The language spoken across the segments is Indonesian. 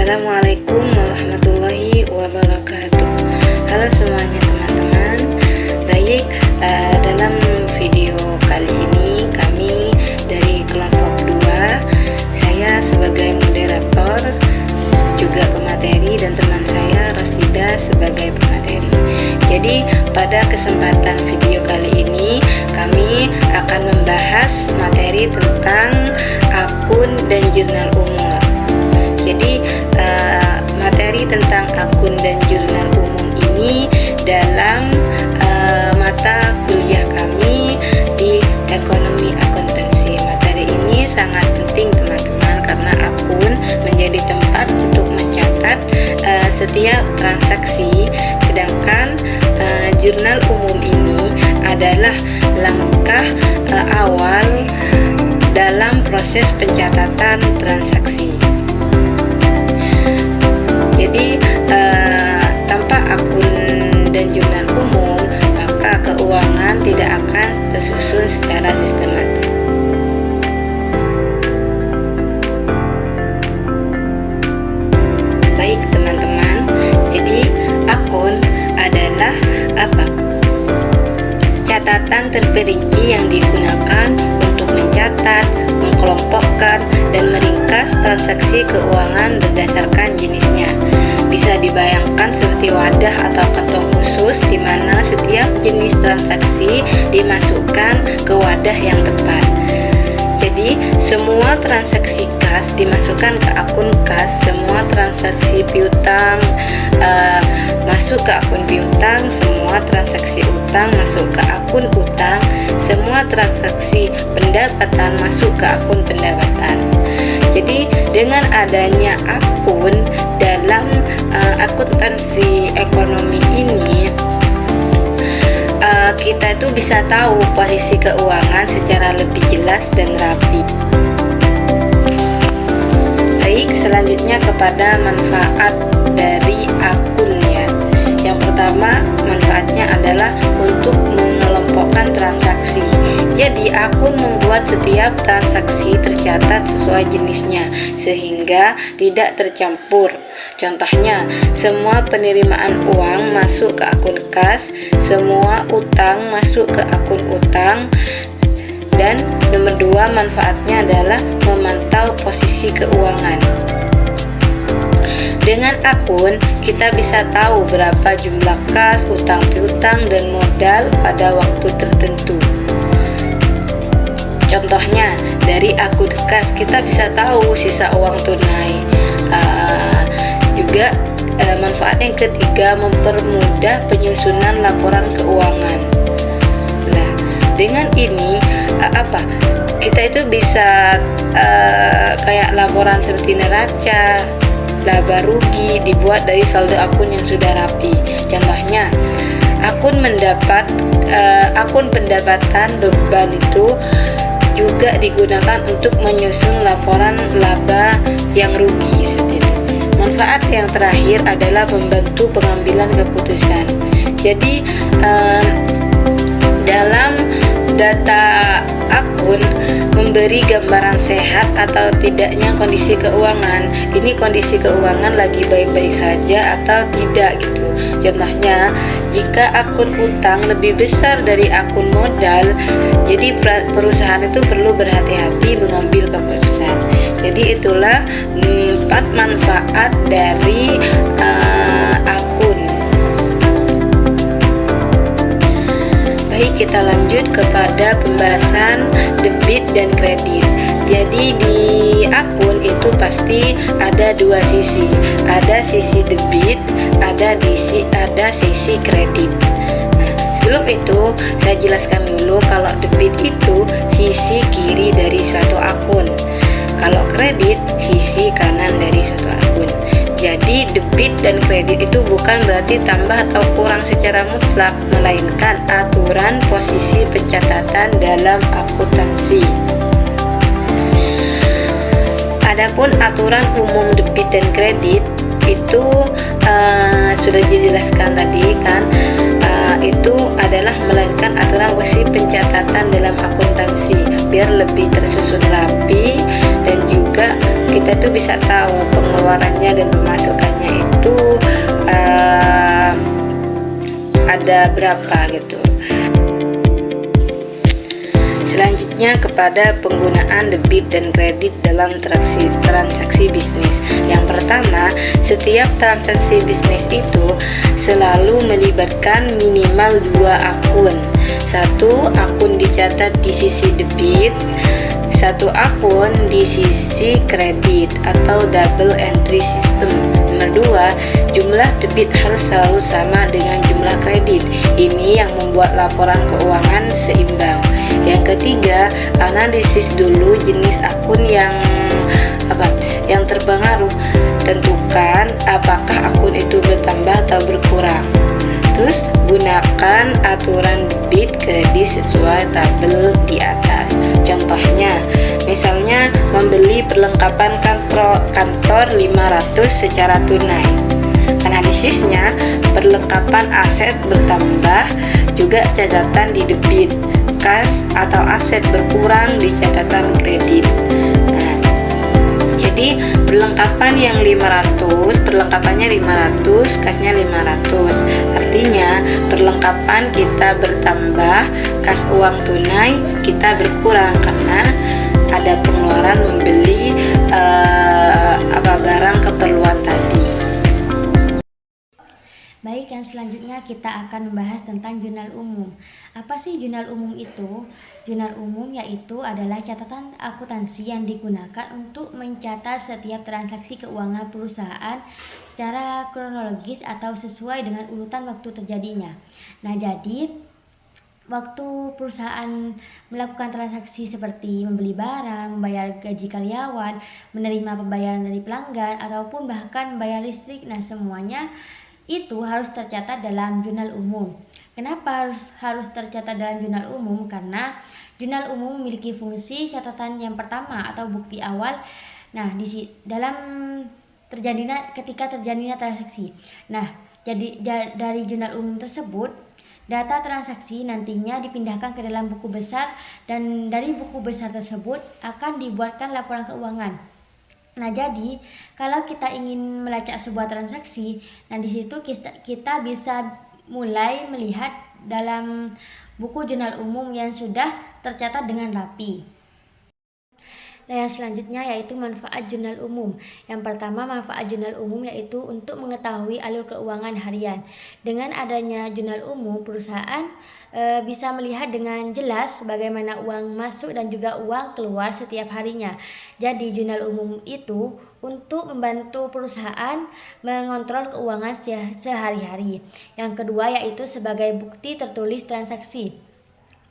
Assalamualaikum warahmatullahi wabarakatuh. Halo semuanya teman-teman. Baik, dalam video kali ini kami dari kelompok 2, saya sebagai moderator, juga pemateri, dan teman saya Rosida sebagai pemateri. Jadi pada kesempatan video kali ini kami akan membahas materi tentang akun dan jurnal umum. Jadi materi tentang akun dan jurnal umum ini dalam mata kuliah kami di ekonomi akuntansi. Materi ini sangat penting teman-teman, karena akun menjadi tempat untuk mencatat setiap transaksi, sedangkan jurnal umum ini adalah langkah awal dalam proses pencatatan transaksi. Jadi tanpa akun dan jurnal umum, maka keuangan tidak akan tersusun secara sistematis. Baik teman-teman, jadi akun adalah apa? Catatan terperinci yang digunakan untuk mencatat, mengkelompokkan, dan meringkas transaksi keuangan berdasarkan jenisnya. Bisa dibayangkan seperti wadah atau kantong khusus di mana setiap jenis transaksi dimasukkan ke wadah yang tepat. Jadi, semua transaksi kas dimasukkan ke akun kas, semua transaksi piutang masuk ke akun piutang, semua transaksi utang masuk ke akun utang, semua transaksi pendapatan masuk ke akun pendapatan. Jadi dengan adanya akun dalam akuntansi ekonomi ini, kita itu bisa tahu posisi keuangan secara lebih jelas dan rapi. Baik, selanjutnya kepada manfaat dari akun ya. Yang pertama, manfaatnya adalah untuk mengelompokkan transaksi. Jadi akun membuat setiap transaksi tercatat sesuai jenisnya sehingga tidak tercampur. Contohnya, semua penerimaan uang masuk ke akun kas, semua utang masuk ke akun utang. Dan nomor 2, manfaatnya adalah memantau posisi keuangan. Dengan akun, kita bisa tahu berapa jumlah kas, utang piutang, dan modal pada waktu tertentu. Contohnya, dari akun kas kita bisa tahu sisa uang tunai. Juga manfaat yang ketiga, mempermudah penyusunan laporan keuangan. Nah, dengan ini kita itu bisa kayak laporan seperti neraca, laba rugi dibuat dari saldo akun yang sudah rapi. Contohnya, akun pendapatan beban itu juga digunakan untuk menyusun laporan laba yang rugi. Manfaat yang terakhir adalah membantu pengambilan keputusan. Jadi dalam data akun memberi gambaran sehat atau tidaknya kondisi keuangan. Ini kondisi keuangan lagi baik-baik saja atau tidak gitu. Contohnya, jika akun utang lebih besar dari akun modal, jadi perusahaan itu perlu berhati-hati mengambil keputusan. Jadi itulah 4 manfaat dari akun. Baik, kita lanjut kepada pembahasan debit dan kredit. Jadi di akun itu pasti ada 2 sisi. Ada sisi debit, ada sisi kredit. Nah, sebelum itu saya jelaskan dulu kalau debit itu sisi kiri dari suatu akun. Kalau kredit sisi kanan dari suatu akun. Jadi debit dan kredit itu bukan berarti tambah atau kurang secara mutlak, melainkan aturan posisi pencatatan dalam akuntansi. Adapun aturan umum debit dan kredit itu sudah dijelaskan tadi kan, itu adalah melainkan aturan posisi pencatatan dalam akuntansi biar lebih tersusun rapi, dan juga kita kita tuh bisa tahu pengeluarannya dan pemasukannya itu ada berapa gitu. Selanjutnya kepada penggunaan debit dan kredit dalam transaksi bisnis. Yang pertama, setiap transaksi bisnis itu selalu melibatkan minimal 2 akun. Satu akun dicatat di sisi debit, satu akun di sisi kredit atau double entry system. Nomor 2, jumlah debit harus selalu sama dengan jumlah kredit. Ini yang membuat laporan keuangan seimbang. Yang ketiga, analisis dulu jenis akun yang terpengaruh. Tentukan apakah akun itu bertambah atau berkurang. Terus gunakan aturan debit kredit sesuai tabel di atas. Contohnya, misalnya membeli perlengkapan kantor 500 secara tunai. Analisisnya, perlengkapan aset bertambah, juga catatan di debit, kas atau aset berkurang di catatan kredit. Nah, jadi perlengkapan yang 500, perlengkapannya 500, kasnya 500. Artinya perlengkapan kita bertambah, kas uang tunai kita berkurang karena ada pengeluaran membeli barang keperluan tadi. Baik, yang selanjutnya kita akan membahas tentang jurnal umum. Apa sih jurnal umum itu? Jurnal umum yaitu adalah catatan akuntansi yang digunakan untuk mencatat setiap transaksi keuangan perusahaan secara kronologis atau sesuai dengan urutan waktu terjadinya. Nah, jadi waktu perusahaan melakukan transaksi seperti membeli barang, membayar gaji karyawan, menerima pembayaran dari pelanggan, ataupun bahkan membayar listrik, nah semuanya itu harus tercatat dalam jurnal umum. Kenapa harus tercatat dalam jurnal umum? Karena jurnal umum memiliki fungsi catatan yang pertama atau bukti awal. Nah, ketika terjadinya transaksi. Nah, jadi dari jurnal umum tersebut, data transaksi nantinya dipindahkan ke dalam buku besar, dan dari buku besar tersebut akan dibuatkan laporan keuangan. Nah, jadi kalau kita ingin melacak sebuah transaksi, nah di situ kita bisa mulai melihat dalam buku jurnal umum yang sudah tercatat dengan rapi. Nah, yang selanjutnya yaitu manfaat jurnal umum. Yang pertama, manfaat jurnal umum yaitu untuk mengetahui alur keuangan harian. Dengan adanya jurnal umum, perusahaan bisa melihat dengan jelas bagaimana uang masuk dan juga uang keluar setiap harinya. Jadi jurnal umum itu untuk membantu perusahaan mengontrol keuangan sehari-hari. Yang kedua yaitu sebagai bukti tertulis transaksi.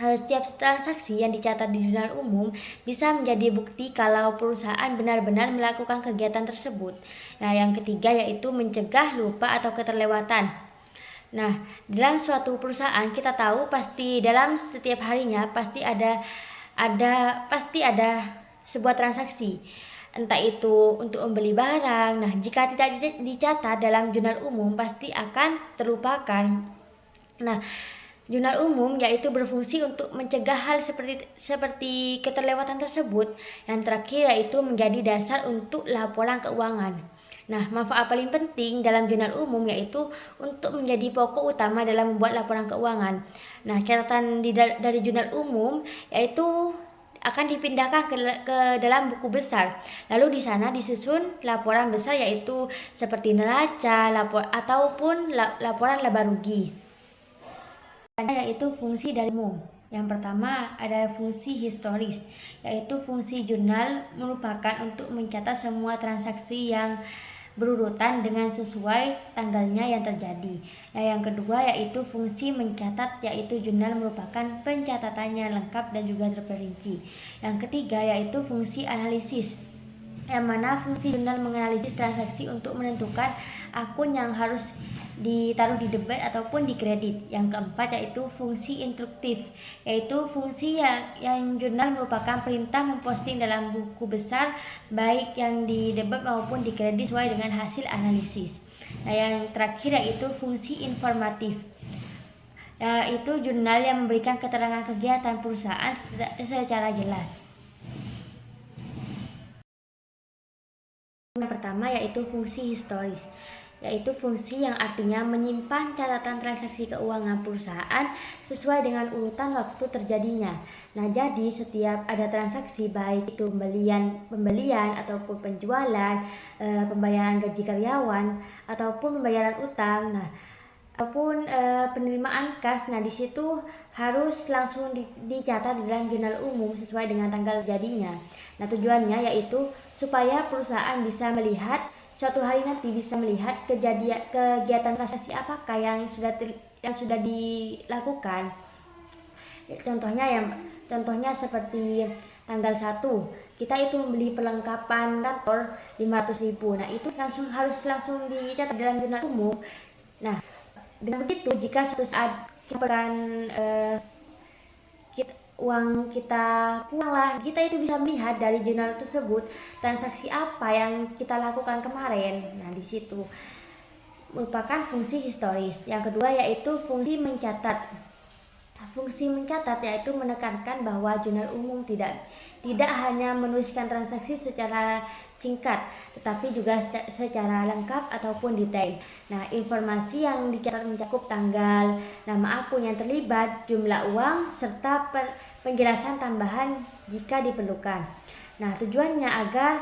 Setiap transaksi yang dicatat di jurnal umum bisa menjadi bukti kalau perusahaan benar-benar melakukan kegiatan tersebut. Nah, yang ketiga yaitu mencegah lupa atau keterlewatan. Nah, dalam suatu perusahaan kita tahu pasti dalam setiap harinya pasti ada sebuah transaksi. Entah itu untuk membeli barang. Nah, jika tidak dicatat dalam jurnal umum pasti akan terlupakan. Nah, jurnal umum yaitu berfungsi untuk mencegah hal seperti keterlewatan tersebut. Yang terakhir yaitu menjadi dasar untuk laporan keuangan. Nah, manfaat paling penting dalam jurnal umum yaitu untuk menjadi pokok utama dalam membuat laporan keuangan. Nah, catatan dari jurnal umum yaitu akan dipindahkan ke dalam buku besar. Lalu di sana disusun laporan besar yaitu seperti neraca, ataupun laporan laba rugi. Yaitu fungsi dari umum. Yang pertama ada fungsi historis, yaitu fungsi jurnal merupakan untuk mencatat semua transaksi yang berurutan dengan sesuai tanggalnya yang terjadi. Nah, yang kedua yaitu fungsi mencatat, yaitu jurnal merupakan pencatatannya lengkap dan juga terperinci. Yang ketiga yaitu fungsi analisis, yang mana fungsi jurnal menganalisis transaksi untuk menentukan akun yang harus ditaruh di debit ataupun di kredit. Yang keempat yaitu fungsi instruktif, yaitu fungsi yang jurnal merupakan perintah memposting dalam buku besar baik yang di debit maupun di kredit sesuai dengan hasil analisis. Nah, yang terakhir yaitu fungsi informatif, yaitu jurnal yang memberikan keterangan kegiatan perusahaan secara jelas. yaitu fungsi historis, yaitu fungsi yang artinya menyimpan catatan transaksi keuangan perusahaan sesuai dengan urutan waktu terjadinya. Nah, jadi setiap ada transaksi, baik itu pembelian ataupun penjualan, pembayaran gaji karyawan ataupun pembayaran utang, nah ataupun penerimaan kas, nah di situ harus langsung dicatat di dalam jurnal umum sesuai dengan tanggal jadinya. Nah, tujuannya yaitu supaya perusahaan bisa melihat suatu hari nanti, bisa melihat kegiatan transaksi apakah yang sudah dilakukan. Contohnya seperti tanggal 1 kita itu membeli perlengkapan kantor 500.000. Nah, itu harus langsung dicatat dalam jurnal umum. Nah, dengan begitu jika suatu saat uang kita kurang lah, kita itu bisa melihat dari jurnal tersebut transaksi apa yang kita lakukan kemarin. Nah, di situ merupakan fungsi historis. Yang kedua yaitu fungsi mencatat. Fungsi mencatat yaitu menekankan bahwa jurnal umum tidak hanya menuliskan transaksi secara singkat, tetapi juga secara lengkap ataupun detail. Nah, informasi yang dicatat mencakup tanggal, nama akun yang terlibat, jumlah uang, serta penjelasan tambahan jika diperlukan. Nah, tujuannya agar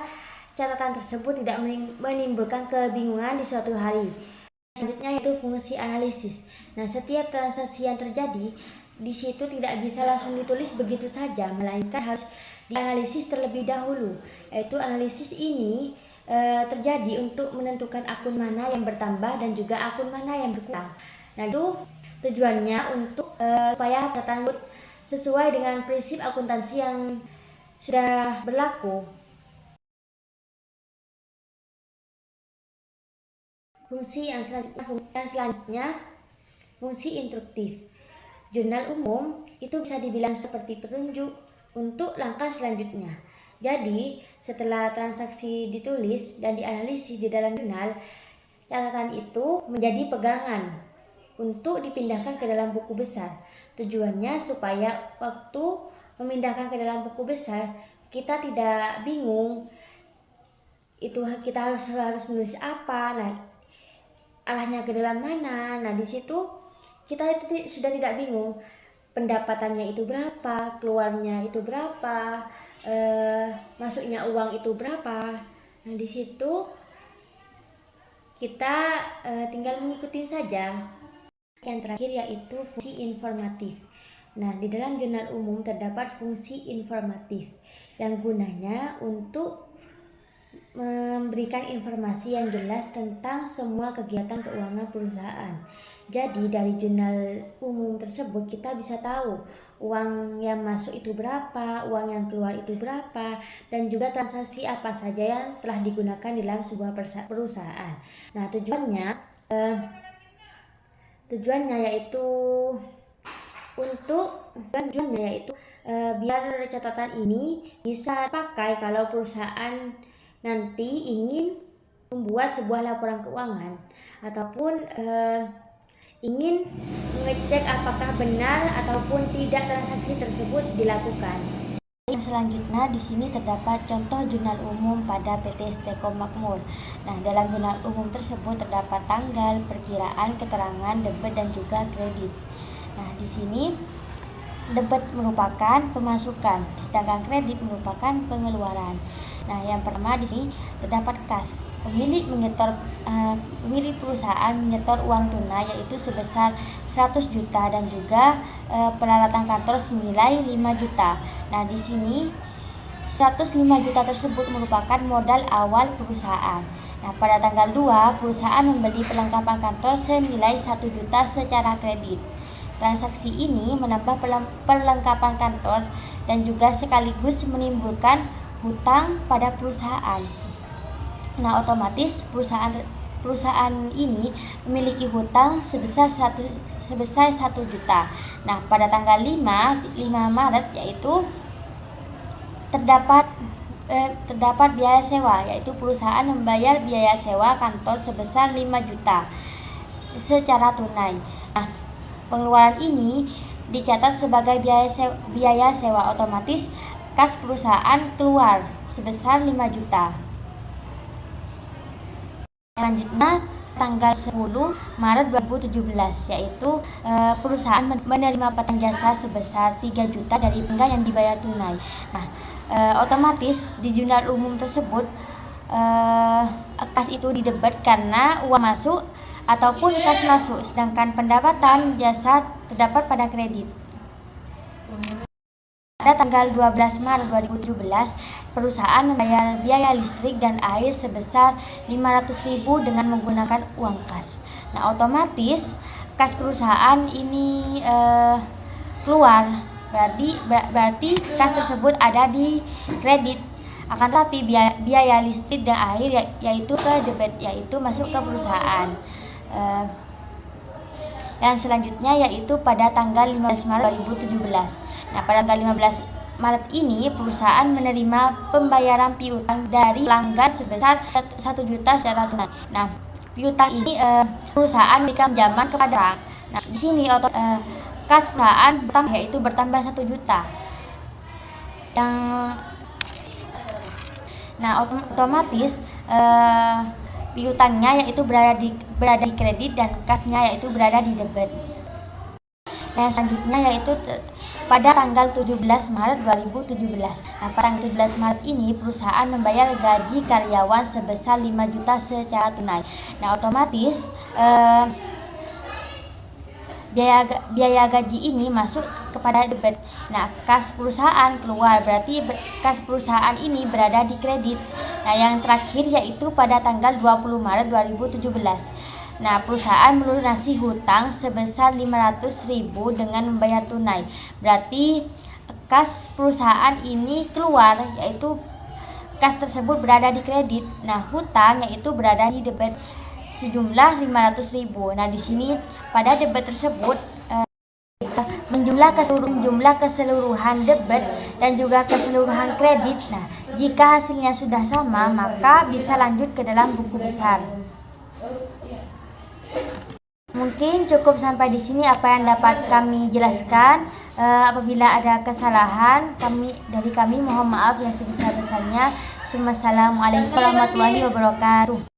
catatan tersebut tidak menimbulkan kebingungan di suatu hari. Selanjutnya yaitu fungsi analisis. Nah, setiap transaksi yang terjadi di situ tidak bisa langsung ditulis begitu saja, melainkan harus dianalisis terlebih dahulu. Yaitu analisis ini terjadi untuk menentukan akun mana yang bertambah dan juga akun mana yang berkurang. Nah, itu tujuannya untuk supaya catatan sesuai dengan prinsip akuntansi yang sudah berlaku. Fungsi yang selanjutnya fungsi instruktif. Jurnal umum itu bisa dibilang seperti petunjuk untuk langkah selanjutnya. Jadi, setelah transaksi ditulis dan dianalisis di dalam jurnal, catatan itu menjadi pegangan untuk dipindahkan ke dalam buku besar. Tujuannya supaya waktu memindahkan ke dalam buku besar, kita tidak bingung itu kita harus nulis apa, nah arahnya ke dalam mana. Nah, di situ kita itu sudah tidak bingung pendapatannya itu berapa, keluarnya itu berapa, masuknya uang itu berapa. Nah, di situ kita tinggal mengikuti saja. Yang terakhir yaitu fungsi informatif. Nah, di dalam jurnal umum terdapat fungsi informatif yang gunanya untuk memberikan informasi yang jelas tentang semua kegiatan keuangan perusahaan. Jadi dari jurnal umum tersebut kita bisa tahu uang yang masuk itu berapa, uang yang keluar itu berapa, dan juga transaksi apa saja yang telah digunakan dalam sebuah perusahaan. Nah, tujuannya yaitu biar catatan ini bisa dipakai kalau perusahaan nanti ingin membuat sebuah laporan keuangan ataupun ingin mengecek apakah benar ataupun tidak transaksi tersebut dilakukan. Selanjutnya di sini terdapat contoh jurnal umum pada PT Stekom Makmur. Nah, dalam jurnal umum tersebut terdapat tanggal, perkiraan, keterangan, debit dan juga kredit. Nah, di sini debit merupakan pemasukan, sedangkan kredit merupakan pengeluaran. Nah, yang pertama di sini terdapat kas. Pemilik perusahaan menyetor uang tunai yaitu sebesar 100 juta dan juga peralatan kantor senilai 5 juta. Nah, di sini 105 juta tersebut merupakan modal awal perusahaan. Nah, pada tanggal 2 perusahaan membeli perlengkapan kantor senilai 1 juta secara kredit. Transaksi ini menambah perlengkapan kantor dan juga sekaligus menimbulkan hutang pada perusahaan. Nah, otomatis perusahaan ini memiliki hutang sebesar 1 juta. Nah, pada tanggal 5 Maret yaitu terdapat biaya sewa, yaitu perusahaan membayar biaya sewa kantor sebesar 5 juta secara tunai. Nah, pengeluaran ini dicatat sebagai biaya sewa, otomatis kas perusahaan keluar sebesar 5 juta. Selanjutnya tanggal 10 Maret 2017, yaitu perusahaan menerima petang jasa sebesar 3 juta dari pelanggan yang dibayar tunai. Nah, otomatis di jurnal umum tersebut kas itu didebet karena uang masuk ataupun kas masuk, sedangkan pendapatan jasa terdapat pada kredit. Pada tanggal 12 Maret 2017, perusahaan membayar biaya listrik dan air sebesar 500.000 dengan menggunakan uang kas. Nah, otomatis kas perusahaan ini keluar, berarti kas tersebut ada di kredit. Akan tetapi biaya listrik dan air yaitu ke debit, yaitu masuk ke perusahaan. Yang selanjutnya yaitu pada tanggal 15 Maret 2017. Nah, pada tanggal 15 Maret ini perusahaan menerima pembayaran piutang dari pelanggan sebesar 1 juta secara tunai. Nah, piutang ini perusahaan memberikan pinjaman kepada bank. Nah, di sini kas perusahaan bertambah, yaitu bertambah 1 juta. Otomatis piutangnya yaitu berada di kredit dan kasnya yaitu berada di debit. Yang selanjutnya yaitu pada tanggal 17 Maret 2017. Nah, pada tanggal 17 Maret ini perusahaan membayar gaji karyawan sebesar 5 juta secara tunai. Nah, otomatis biaya gaji ini masuk kepada debit. Nah, kas perusahaan keluar, berarti kas perusahaan ini berada di kredit. Nah, yang terakhir yaitu pada tanggal 20 Maret 2017. Nah, perusahaan melunasi hutang sebesar 500.000 dengan membayar tunai. Berarti kas perusahaan ini keluar, yaitu kas tersebut berada di kredit. Nah, hutang yaitu berada di debit sejumlah 500.000. Nah, di sini pada debit tersebut menjumlah keseluruhan debit dan juga keseluruhan kredit. Nah, jika hasilnya sudah sama, maka bisa lanjut ke dalam buku besar. Mungkin cukup sampai di sini apa yang dapat kami jelaskan. Apabila ada kesalahan, kami mohon maaf yang sebesar-besarnya. Wassalamualaikum warahmatullahi wabarakatuh.